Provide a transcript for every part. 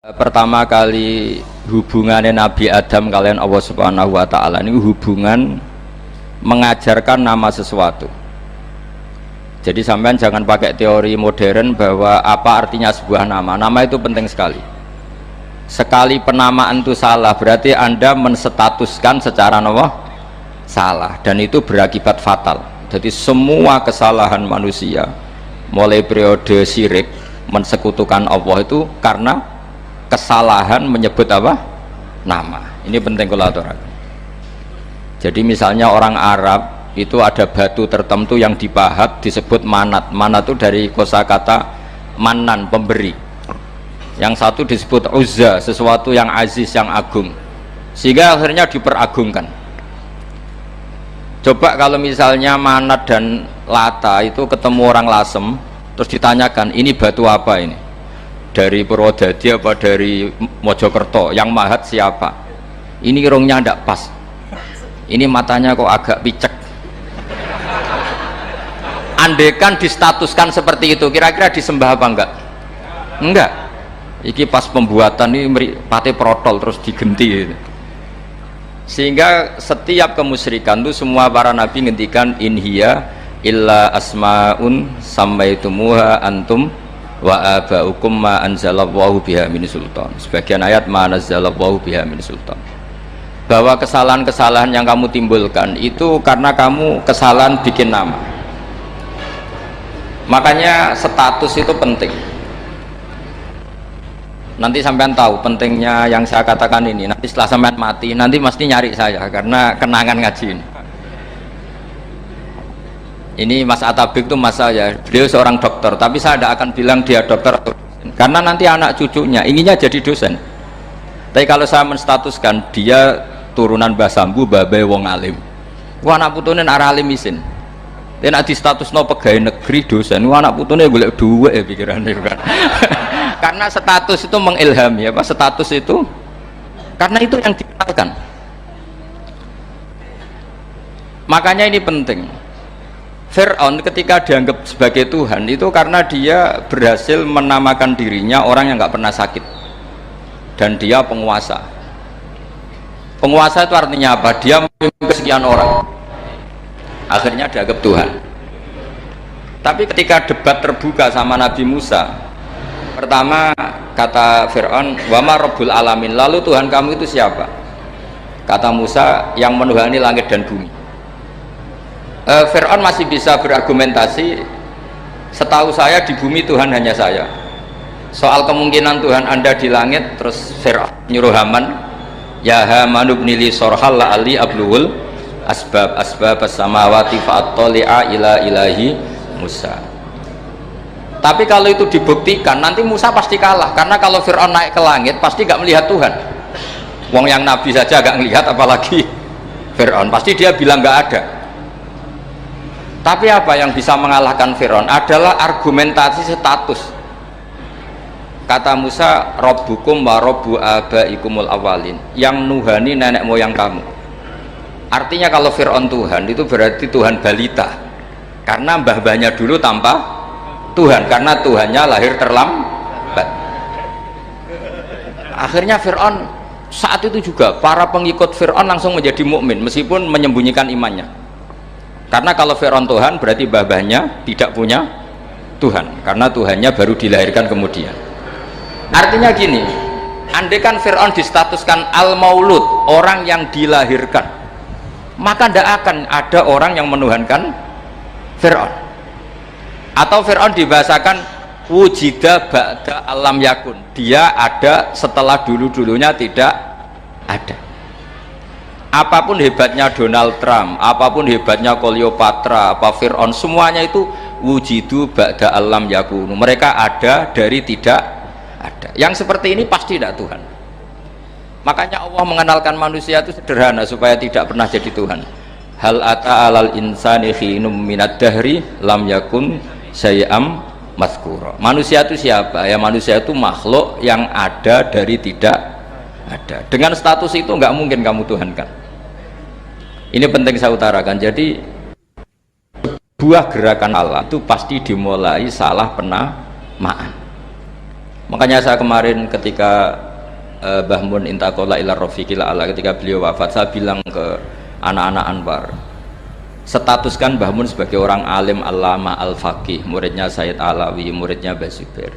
Pertama kali hubungannya Nabi Adam kalian Allah Subhanahu wa Ta'ala ini hubungan mengajarkan nama sesuatu. Jadi sampean jangan pakai teori modern bahwa apa artinya sebuah nama. Nama itu penting sekali. Sekali penamaan itu salah berarti Anda menstatuskan secara salah, dan itu berakibat fatal. Jadi semua kesalahan manusia mulai periode syirik mensekutukan Allah itu karena kesalahan menyebut apa? Nama. Ini penting kalau aturaken. Jadi misalnya orang Arab itu ada batu tertentu yang dipahat disebut manat. Manat itu dari kosakata manan, pemberi. Yang satu disebut uzza, sesuatu yang aziz, yang agung. Sehingga akhirnya diperagungkan. Coba kalau misalnya manat dan lata itu ketemu orang Lasem, terus ditanyakan, ini batu apa ini? Dari Purwodadi apa dari Mojokerto, yang mahat siapa? Ini irungnya ndak pas, ini matanya kok agak picek. Andekan distatuskan seperti itu, kira-kira disembah apa enggak? Enggak. Iki pas pembuatan ini pate protol terus digenti. Sehingga setiap kemusyrikan itu semua para nabi ngendikan inhiya illa asmaun sammaitumuha antum wa aba'ukum ma anzalallahu biha min sultan. Sebagian ayat ma anzalallahu biha min sultan, bahwa kesalahan-kesalahan yang kamu timbulkan itu karena kamu kesalahan bikin nama. Makanya status itu penting. Nanti sampean tahu pentingnya yang saya katakan ini. Nanti setelah sampean mati nanti mesti nyari saya karena kenangan ngaji ini Mas Atabik itu mas saya, beliau seorang dokter, tapi saya tidak akan bilang dia dokter atau dosen, karena nanti anak cucunya inginnya jadi dosen. Tapi kalau saya menstatuskan dia turunan Mbah Sambu, babe wong alim, wah anak putune arah alim isin, dan di status no pegawai negeri dosen, wah anak putune golek duit pikirannya kan. Karena status itu mengilhami, apa status itu, karena itu yang dikenalkan. Makanya ini penting. Fir'aun ketika dianggap sebagai Tuhan itu karena dia berhasil menamakan dirinya orang yang nggak pernah sakit, dan dia penguasa. Penguasa itu artinya apa? Dia memimpin sekian orang, akhirnya dianggap Tuhan. Tapi ketika debat terbuka sama Nabi Musa, pertama kata Fir'aun, wama Rabbul Alamin, lalu Tuhan kamu itu siapa? Kata Musa, yang menuhani langit dan bumi. Fir'aun masih bisa berargumentasi, setahu saya di bumi Tuhan hanya saya. Soal kemungkinan Tuhan Anda di langit, terus Fir'aun nyuruh Haman, ya Haman ibnili sorhal la'ali abluhul asbab as-samawati fa'attali'a ila ilahi Musa. Tapi kalau itu dibuktikan nanti Musa pasti kalah, karena kalau Fir'aun naik ke langit pasti gak melihat Tuhan. Wong yang Nabi saja gak melihat, apalagi Fir'aun, pasti dia bilang gak ada. Tapi apa yang bisa mengalahkan Fir'aun adalah argumentasi status. Kata Musa, Rabbukum wa Rabbu abaikumul awalin, yang nuhani nenek moyang kamu. Artinya kalau Fir'aun Tuhan itu berarti Tuhan balita, karena mbah-mbahnya dulu tanpa Tuhan, karena Tuhannya lahir terlambat. Akhirnya Fir'aun saat itu juga para pengikut Fir'aun langsung menjadi mukmin meskipun menyembunyikan imannya. Karena kalau Fir'aun Tuhan berarti mbah-mbahnya tidak punya Tuhan, karena Tuhannya baru dilahirkan kemudian. Artinya gini, andaikan Fir'aun distatuskan al-maulud, orang yang dilahirkan, maka tidak akan ada orang yang menuhankan Fir'aun. Atau Fir'aun dibahasakan wujida ba'da alam yakun, dia ada setelah dulu-dulunya tidak ada. Apapun hebatnya Donald Trump, apapun hebatnya Cleopatra, apa Fir'aun, semuanya itu wujidu ba'da alam yakunu, mereka ada dari tidak ada. Yang seperti ini pasti tidak Tuhan. Makanya Allah mengenalkan manusia itu sederhana supaya tidak pernah jadi Tuhan. Hal ata alal insani khinum minad dahri lam yakun syai'am mazkura. Manusia itu siapa? Ya manusia itu makhluk yang ada dari tidak ada. Dengan status itu nggak mungkin kamu tuhankan. Ini penting saya utarakan. Jadi buah gerakan Allah itu pasti dimulai salah penamaan. Makanya saya kemarin ketika Mbah Mun intaqala ila rafiqil a'la, ketika beliau wafat, saya bilang ke anak-anak Anwar, statuskan Mbah Mun sebagai orang alim, alama, al-faqih, muridnya Sayyid Alawi, muridnya Mbah Zubair.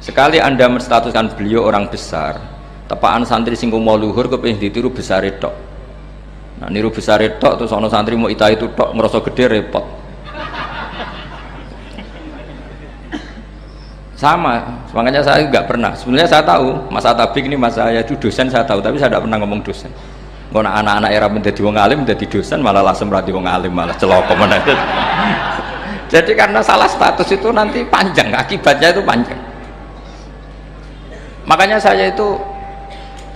Sekali Anda menstatuskan beliau orang besar, tepaan santri sing mau luhur kepengin ditiru besar tok. Nah niru besar tok terus ana santri mau ita itu tok ngerasa gede repot. Sama, makanya saya nggak pernah. Sebenarnya saya tahu Mas Atabik ini Mas saya itu dosen, saya tahu, tapi saya tidak pernah ngomong dosen. Kalau anak-anak era menjadi wong alim, menjadi dosen malah langsung berarti wong alim, malah celoko mana. Jadi karena salah status itu nanti panjang, akibatnya itu panjang. Makanya saya itu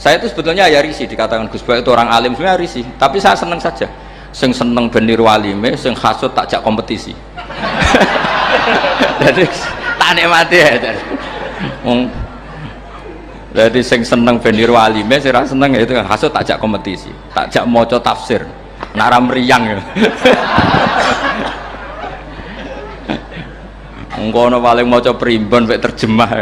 sebetulnya ya risih dikatakan Gus Bak itu orang alim, sebenarnya risih. Tapi saya seneng saja. Sing seneng beniru alime, sing hasut takjak kompetisi. Jadi tak nikmati ya. Jadi sing seneng beniru alime, sing ra seneng itu hasut takjak kompetisi, takjak maca tafsir, nak ra mriyang. Engko paling maca primbon mek terjemah.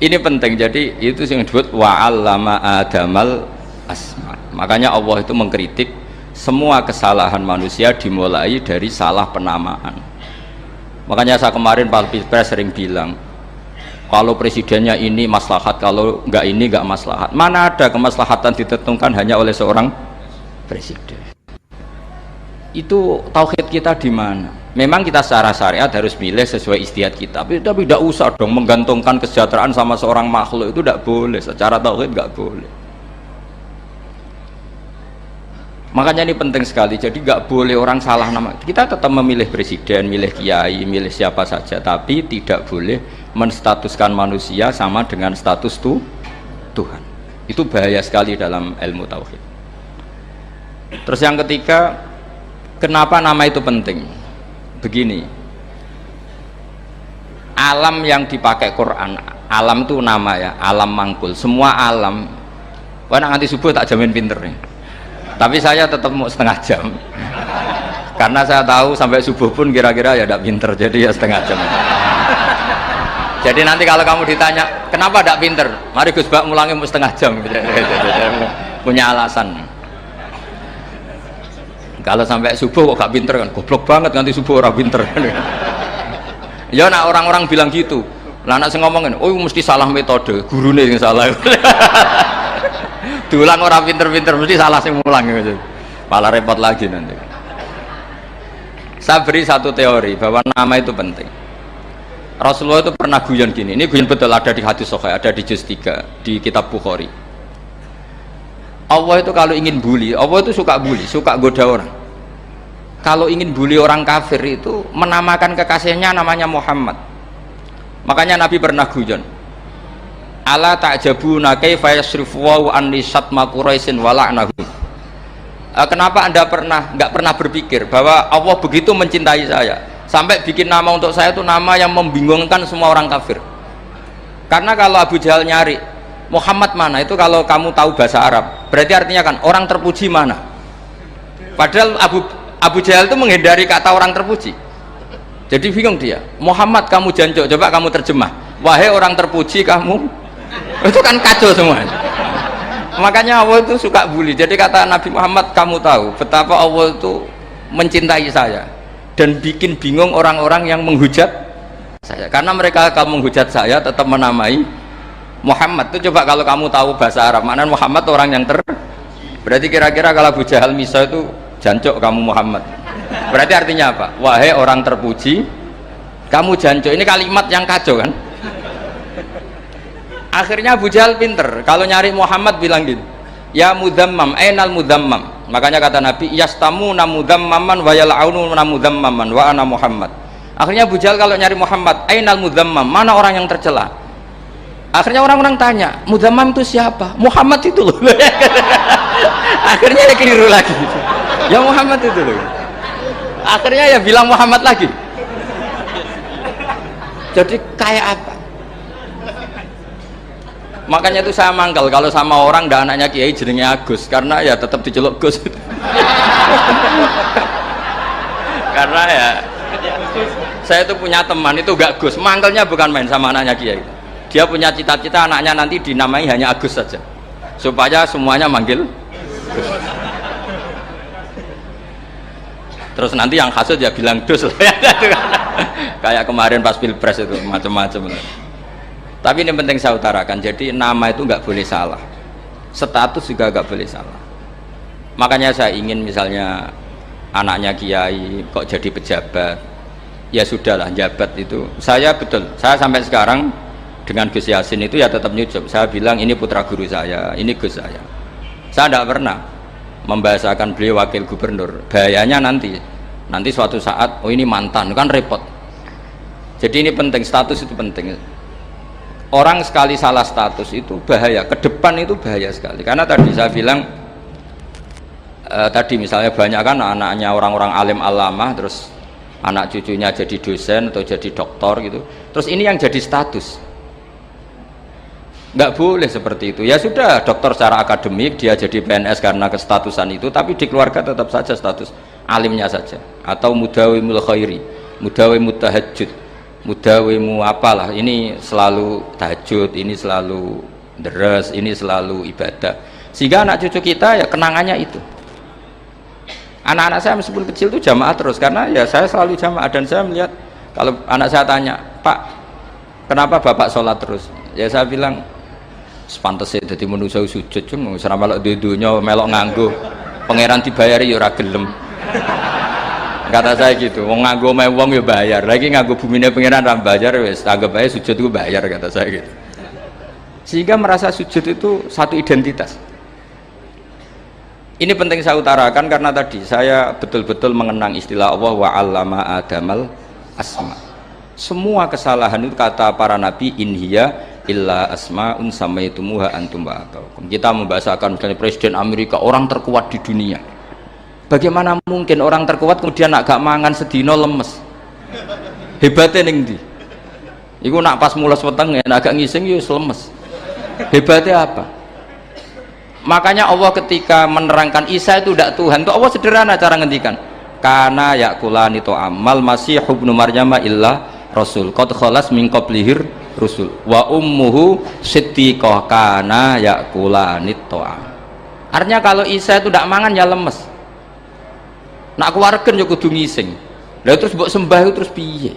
Ini penting, jadi itu yang disebut wa'allama adamal asma. Makanya Allah itu mengkritik semua kesalahan manusia dimulai dari salah penamaan. Makanya saya kemarin Pak Pilpres sering bilang, kalau presidennya ini maslahat, kalau enggak ini enggak maslahat. Mana ada kemaslahatan ditentukan hanya oleh seorang presiden? Itu tauhid kita di mana? Memang kita secara syariat harus milih sesuai ijtihad kita, tapi tidak usah dong menggantungkan kesejahteraan sama seorang makhluk, itu tidak boleh, secara tauhid nggak boleh. Makanya ini penting sekali, jadi nggak boleh orang salah nama. Kita tetap memilih presiden, milih kiai, milih siapa saja, tapi tidak boleh menstatuskan manusia sama dengan status Tuhan. Itu bahaya sekali dalam ilmu tauhid. Terus yang ketiga, kenapa nama itu penting? Begini, alam yang dipakai Quran, alam itu nama ya, alam mangkul, semua alam. Wah nanti subuh tak jamin pinter nih, tapi saya tetap mau setengah jam karena saya tahu sampai subuh pun kira-kira ya tidak pinter, jadi ya setengah jam. Jadi nanti kalau kamu ditanya kenapa tidak pinter, mari Gus Bak mulangi mau setengah jam, punya alasan. Kalau sampai subuh kok gak pinter kan, goblok banget nanti subuh orang pinter. Ya nak orang-orang bilang gitu, lah anak saya ngomongin, oh mesti salah metode, gurunya yang salah. Diulang orang pinter-pinter mesti salah sing mulang gitu. Malah repot lagi nanti. Saya beri satu teori bahwa nama itu penting. Rasulullah itu pernah guyon gini, ini guyon betul, ada di hadis sahih, ada di juz 3 di kitab Bukhari. Allah itu kalau ingin bully, Allah itu suka bully, suka goda orang. Kalau ingin bully orang kafir itu menamakan kekasihnya namanya Muhammad. Makanya Nabi pernah guyon, ala ta'jabuna kaifa yasrifu wa an lisatma quraisin wa la'nahu. Kenapa Anda nggak pernah berpikir bahwa Allah begitu mencintai saya sampai bikin nama untuk saya itu nama yang membingungkan semua orang kafir? Karena kalau Abu Jahal nyari Muhammad mana, itu kalau kamu tahu bahasa Arab berarti artinya kan orang terpuji mana, padahal Abu Jahal itu menghindari kata orang terpuji, jadi bingung dia. Muhammad kamu jancok, coba kamu terjemah, wahai orang terpuji kamu, itu kan kacau semua. Makanya Allah itu suka bully. Jadi kata Nabi Muhammad, kamu tahu betapa Allah itu mencintai saya dan bikin bingung orang-orang yang menghujat saya, karena mereka kalau menghujat saya tetap menamai Muhammad. Itu coba kalau kamu tahu bahasa Arab, makna Muhammad orang yang berarti kira-kira kalau Abu Jahal Misa itu jancok kamu Muhammad, berarti artinya apa? Wahai orang terpuji kamu jancok. Ini kalimat yang kacau kan. Akhirnya Abu Jahal pinter, kalau nyari Muhammad bilang gitu, ya mudhammam, ainal mudhammam. Makanya kata Nabi, yastamuna mudhammaman wa yal'aununa mudhammaman wa ana Muhammad. Akhirnya Abu Jahal kalau nyari Muhammad, ainal mudhammam, mana orang yang tercela. Akhirnya orang-orang tanya, mudhammam itu siapa? Muhammad itu loh. Akhirnya dia keliru lagi, ya Muhammad itu loh. Akhirnya ya bilang Muhammad lagi. Jadi kayak apa? Makanya itu saya mangkal kalau sama orang dan anaknya kiai jenenge Agus, karena ya tetap diceluk Gus. Karena ya Saya itu punya teman itu gak Gus, manggilnya bukan main sama anaknya Kiai. Dia punya cita-cita anaknya nanti dinamai hanya Agus saja, supaya semuanya manggil Gus. Terus nanti yang hasut ya bilang dus lah ya. Kayak kemarin pas pilpres itu macam-macam. Tapi ini penting saya utarakan, jadi nama itu nggak boleh salah, status juga nggak boleh salah. Makanya saya ingin misalnya anaknya Kiai kok jadi pejabat, ya sudahlah, jabat itu. Saya betul, saya sampai sekarang dengan Gus Yasin itu ya tetap nyucup. Saya bilang ini putra guru saya, ini Gus saya. Saya tidak pernah membahasakan beliau wakil gubernur. Bahayanya nanti suatu saat, oh ini mantan, kan repot. Jadi ini penting, status itu penting. Orang sekali salah status itu bahaya, ke depan itu bahaya sekali. Karena tadi saya bilang, tadi misalnya banyak kan anaknya orang-orang alim alamah, terus anak cucunya jadi dosen atau jadi doktor gitu. Terus ini yang jadi status. Nggak boleh seperti itu. Ya sudah, dokter secara akademik dia jadi PNS karena kestatusan itu, tapi di keluarga tetap saja status alimnya saja. Atau mudawimul khairi, mudawimut tahajud, mudawimu apalah, ini selalu tahajud, ini selalu deres, ini selalu ibadah. Sehingga anak cucu kita ya kenangannya itu. Anak-anak saya meskipun kecil itu jamaah terus, karena ya saya selalu jamaah. Dan saya melihat kalau anak saya tanya, Pak, kenapa Bapak sholat terus? Ya saya bilang, sepantasnya jadi manusia sujud cuma selama melok dudunya melok nganggo pangeran dibayari ya ora gelem. Kata saya gitu, wong nganggo mewong ya bayar, lagi nganggo bumine pangeran ra bayar wis anggap aja sujud itu bayar, kata saya gitu. Sehingga merasa sujud itu satu identitas. Ini penting saya utarakan karena tadi saya betul-betul mengenang istilah Allah wa 'allama adamal asma. Semua kesalahan itu kata para nabi inhiya illa asma'un samaitumuha antum ba'ataukum. Kita membahasakan misalnya presiden Amerika, orang terkuat di dunia. Bagaimana mungkin orang terkuat kemudian agak mangan sedino lemes? Hebatnya ning ndi? Iku nak pas mules weteng agak ngising ya lemes. Hebatnya apa? Makanya Allah ketika menerangkan Isa itu tidak Tuhan, itu Allah sederhana cara ngendikan. Kana yakulani to'amal masih ibnu Maryam illa rasul qad khalas min qablihir rusul wa ummuhu siddiqah kana yakulanit to'am. Artinya kalau Isa itu tidak mangan ya lemes, nak keluarkan ya kudu ngising. Lalu terus mbok sembah itu terus piye?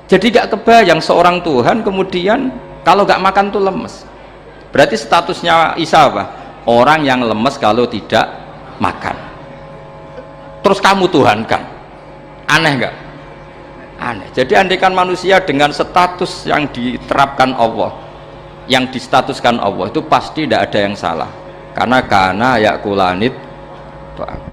Jadi gak kebayang seorang Tuhan kemudian kalau gak makan tuh lemes. Berarti statusnya Isa apa? Orang yang lemes kalau tidak makan. Terus kamu Tuhan kan? Aneh gak? Aneh. Jadi andaikan manusia dengan status yang diterapkan Allah, yang distatuskan Allah, itu pasti tidak ada yang salah. Karena yakulanit